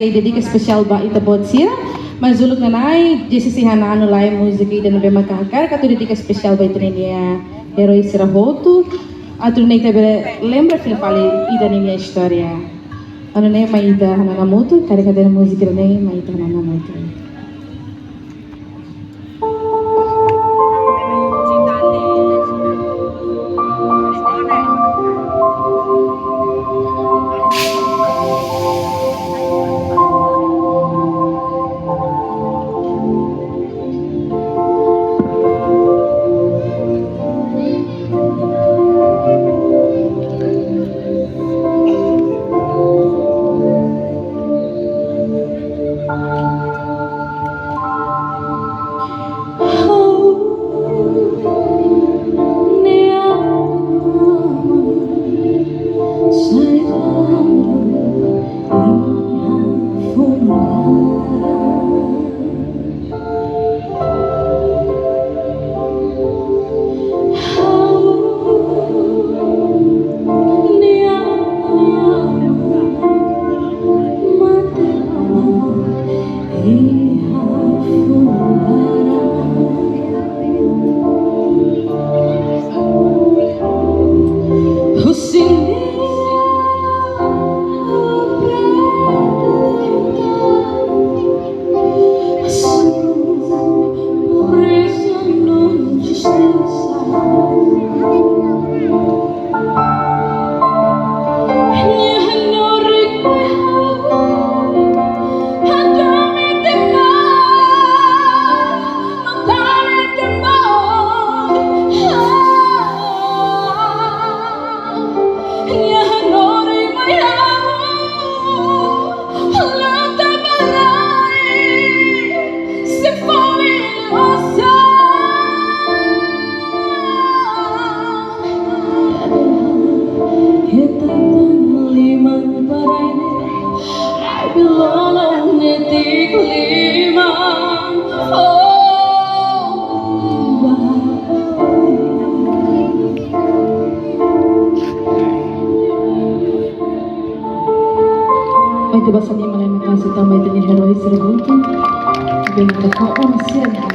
Dedica especial ba ita botsira mazuluk nanay jesisihan anu lai musiki dan be makakar katu dedica especial ba ita niya heroi sirahotu atu nei tabere lembra fil fale ida niya história anu nei maida hanana mutu kare kadena musiki nei maida hanana mutu. May diba sa niya malay makasita may din heroi sirahotu bin kakaon siya niya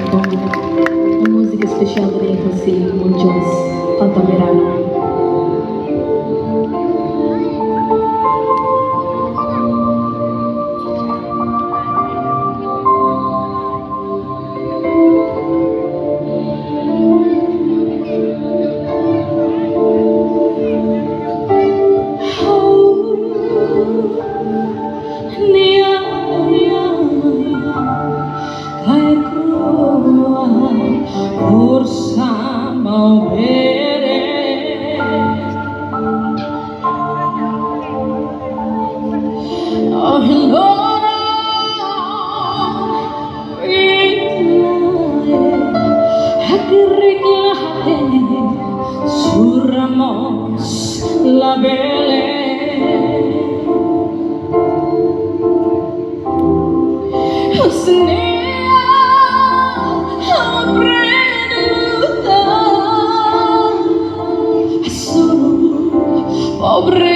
ang musika special dari Jose Muñoz Altamirano. Suramos la belle pobre